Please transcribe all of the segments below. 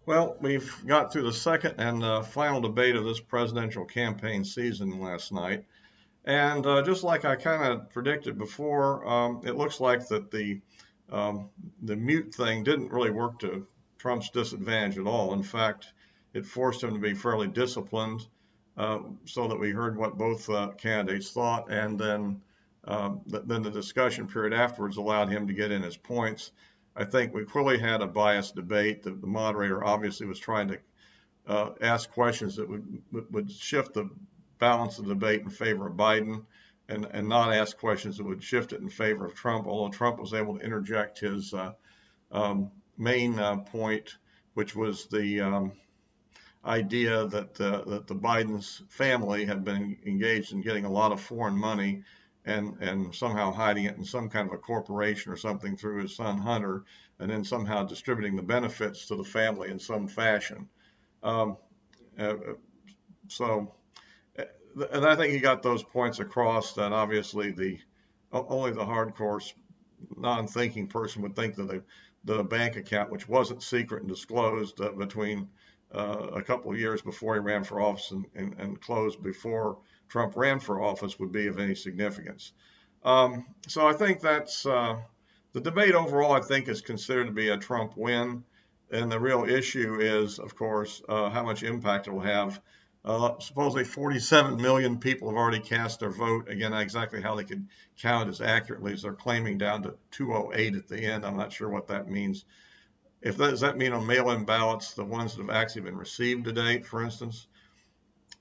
Well, we've got through the second and final debate of this presidential campaign season last night. And just like I kind of predicted before, it looks like that the mute thing didn't really work to Trump's disadvantage at all. In fact, it forced him to be fairly disciplined, so that we heard what both candidates thought, and then the discussion period afterwards allowed him to get in his points. I think we clearly had a biased debate. The moderator obviously was trying to ask questions that would shift the balance of the debate in favor of Biden, and not ask questions that would shift it in favor of Trump. Although Trump was able to interject his main point, which was the idea that the Biden's family had been engaged in getting a lot of foreign money, and somehow hiding it in some kind of a corporation or something through his son Hunter, and then somehow distributing the benefits to the family in some fashion. Um, uh, so, and I think he got those points across. That obviously only the hardcore, non-thinking person would think that a bank account, which wasn't secret and disclosed between a couple of years before he ran for office, and closed before Trump ran for office, would be of any significance. So I think that's the debate overall. I think is considered to be a Trump win, and the real issue is, of course, how much impact it will have. Supposedly 47 million people have already cast their vote. Again, exactly how they could count as accurately as they're claiming, down to 208 at the end. I'm not sure what that means. Does that mean on mail-in ballots, the ones that have actually been received to date, for instance?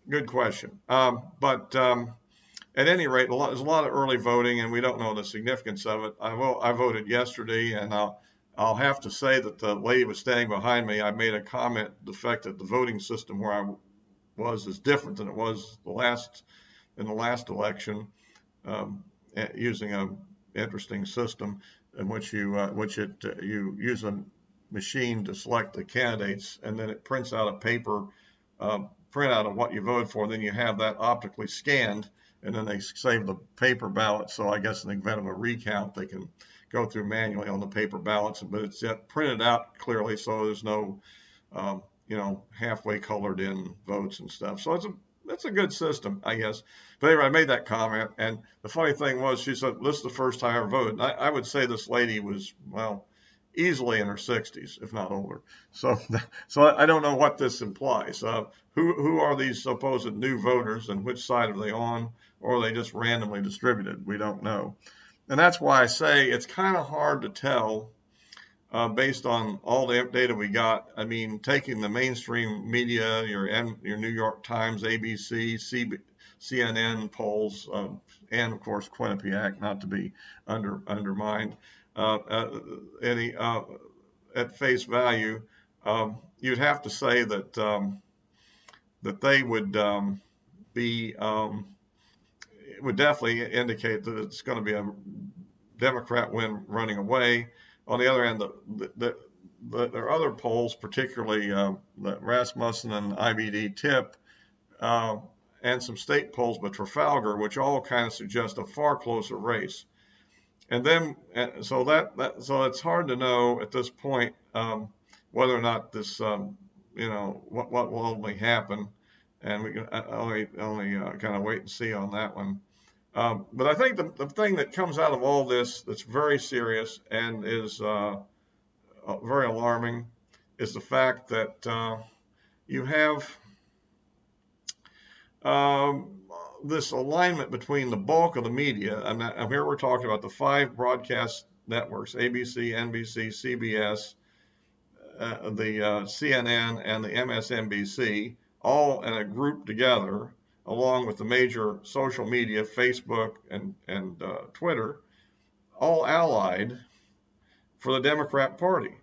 Good question. But at any rate, there's a lot of early voting, and we don't know the significance of it. I voted yesterday, and I'll have to say that the lady was standing behind me. I made a comment to the fact that the voting system where I was is different than it was in the last election, um, using a interesting system in which you use a machine to select the candidates, and then it prints out a paper uh, printout of what you voted for. Then you have that optically scanned, and then they save the paper ballot. So I guess in the event of a recount, they can go through manually on the paper ballots, but it's yet printed out clearly, so there's no halfway colored in votes and stuff. So it's a good system, I guess. But anyway, I made that comment, and the funny thing was, she said, "This is the first time I ever voted." And I would say this lady was, well, easily in her 60s, if not older. So, so I don't know what this implies. Who are these supposed new voters, and which side are they on, or are they just randomly distributed? We don't know, and that's why I say it's kind of hard to tell based on all the data we got. I mean, taking the mainstream media, your New York Times, ABC, CNN polls, and of course Quinnipiac, not to be undermined, uh, uh, any at face value, you'd have to say that they would be it would definitely indicate that it's going to be a Democrat win running away. On the other hand, there are other polls, particularly the Rasmussen and IBD tip, uh, and some state polls by Trafalgar, which all kind of suggest a far closer race. And then, so it's hard to know at this point whether or not this, what will ultimately happen, and we can only kind of wait and see on that one. But I think the thing that comes out of all this that's very serious and is very alarming is the fact that you have um, this alignment between the bulk of the media. And here we're talking about the five broadcast networks: ABC, NBC, CBS, the CNN, and the MSNBC, all in a group together, along with the major social media, Facebook and Twitter, all allied for the Democrat Party.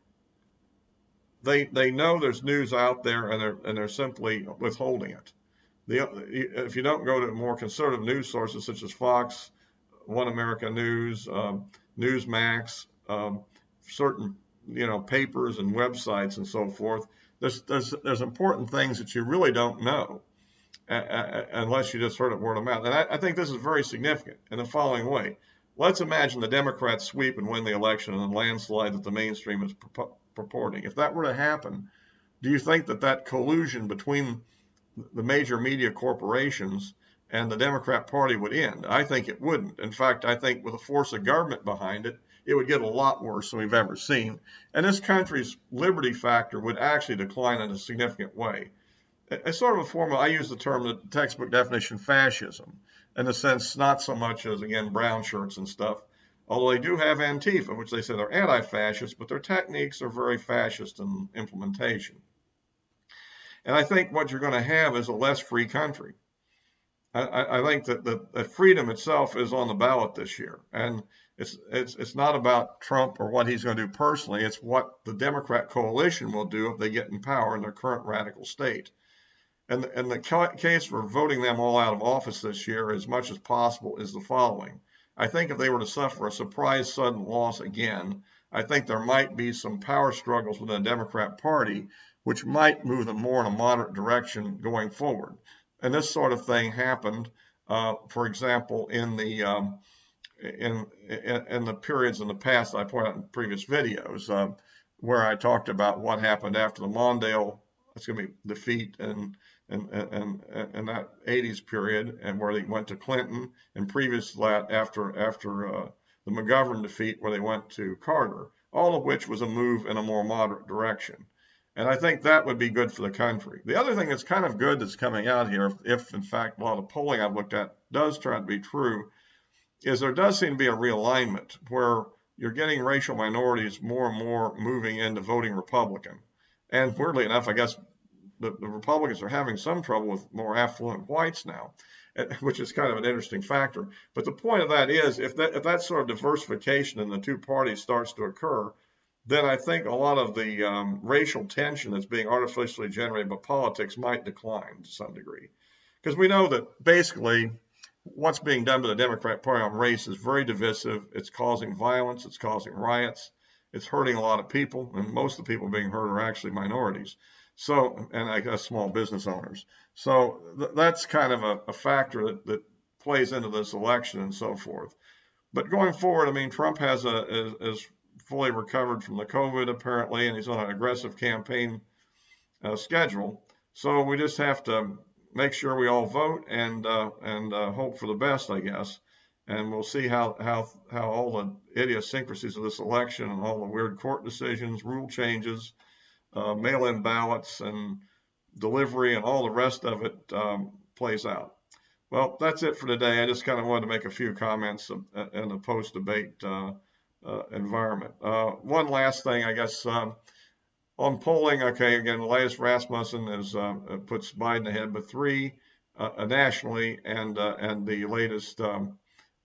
They know there's news out there, and they're simply withholding it. If you don't go to more conservative news sources such as Fox, One America News, Newsmax, certain papers and websites and so forth, there's important things that you really don't know unless you just heard it word of mouth. And I think this is very significant in the following way. Let's imagine the Democrats sweep and win the election in the landslide that the mainstream is purporting. If that were to happen, do you think that that collusion between the major media corporations and the Democrat Party would end? I think it wouldn't. In fact, I think with the force of government behind it, it would get a lot worse than we've ever seen. And this country's liberty factor would actually decline in a significant way. It's sort of a form of, I use the term, the textbook definition, fascism, in the sense not so much as, again, brown shirts and stuff, although they do have Antifa, which they say they're anti-fascist, but their techniques are very fascist in implementation. And I think what you're going to have is a less free country. I think that freedom itself is on the ballot this year, and it's not about Trump or what he's going to do personally. It's what the Democrat coalition will do if they get in power in their current radical state. And the case for voting them all out of office this year, as much as possible, is the following. I think if they were to suffer a surprise sudden loss again, I think there might be some power struggles within the Democrat Party, which might move them more in a moderate direction going forward. And this sort of thing happened, for example, in the periods in the past I pointed out in previous videos, where I talked about what happened after the Mondale, defeat and that 80s period, and where they went to Clinton, and previous to that after the McGovern defeat, where they went to Carter, all of which was a move in a more moderate direction. And I think that would be good for the country. The other thing that's kind of good that's coming out here, if in fact a lot of polling I've looked at does turn out to be true, is there does seem to be a realignment where you're getting racial minorities more and more moving into voting Republican. And weirdly enough, I guess the Republicans are having some trouble with more affluent whites now, which is kind of an interesting factor. But the point of that is, if that sort of diversification in the two parties starts to occur, then I think a lot of the racial tension that's being artificially generated by politics might decline to some degree. Because we know that basically what's being done by the Democrat Party on race is very divisive. It's causing violence. It's causing riots. It's hurting a lot of people. And most of the people being hurt are actually minorities. So, and I guess small business owners. So that's kind of a factor that plays into this election and so forth. But going forward, I mean, Trump is fully recovered from the COVID apparently, and he's on an aggressive campaign schedule. So we just have to make sure we all vote and hope for the best, I guess. And we'll see how all the idiosyncrasies of this election and all the weird court decisions, rule changes, mail-in ballots, and delivery, and all the rest of it plays out. Well, that's it for today. I just kind of wanted to make a few comments in the post-debate environment. One last thing, I guess, on polling. Okay, again, the latest Rasmussen puts Biden ahead by 3 nationally, and the latest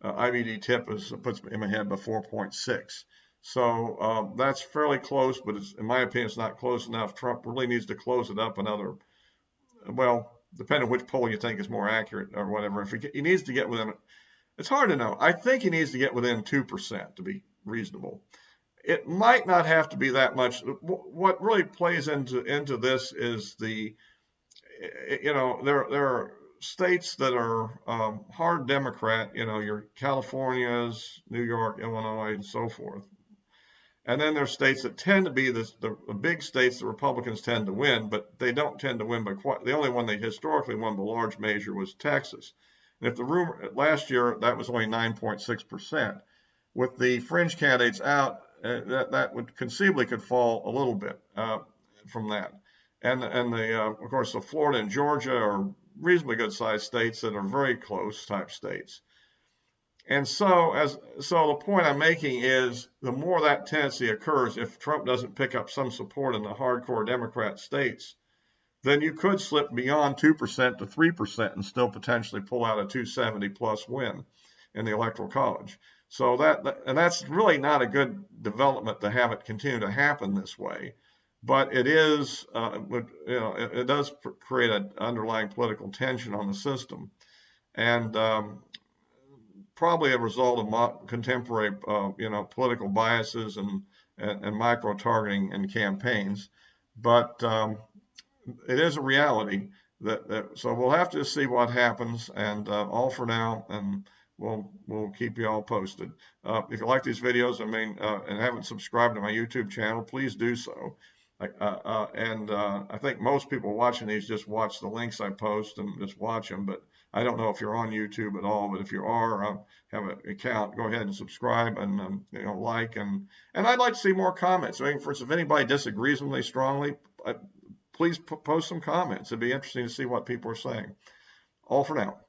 IBD tip puts him ahead by 4.6. So that's fairly close, but in my opinion, it's not close enough. Trump really needs to close it up another, well, depending on which poll you think is more accurate or whatever. If he needs to get within, it's hard to know. I think he needs to get within 2% to be reasonable. It might not have to be that much. What really plays into this is there are states that are hard Democrat, your Californias, New York, Illinois, and so forth. And then there's states that tend to be the big states the Republicans tend to win, but they don't tend to win by quite. The only one they historically won by large measure was Texas. And if the rumor last year, that was only 9.6%. With the fringe candidates out, that would conceivably could fall a little bit from that. And of course, the Florida and Georgia are reasonably good sized states that are very close type states. And so the point I'm making is, the more that tendency occurs, if Trump doesn't pick up some support in the hardcore Democrat states, then you could slip beyond 2% to 3% and still potentially pull out a 270 plus win in the Electoral College. So that's really not a good development to have it continue to happen this way. But it is, it does create an underlying political tension on the system, and probably a result of contemporary, political biases and micro targeting in campaigns. But it is a reality so we'll have to see what happens, and all for now, and we'll keep you all posted. If you like these videos, and haven't subscribed to my YouTube channel, please do so. I think most people watching these just watch the links I post and just watch them. But I don't know if you're on YouTube at all. But if you are, have an account, go ahead and subscribe and like and I'd like to see more comments. I mean, for instance, if anybody disagrees with me strongly, please post some comments. It'd be interesting to see what people are saying. All for now.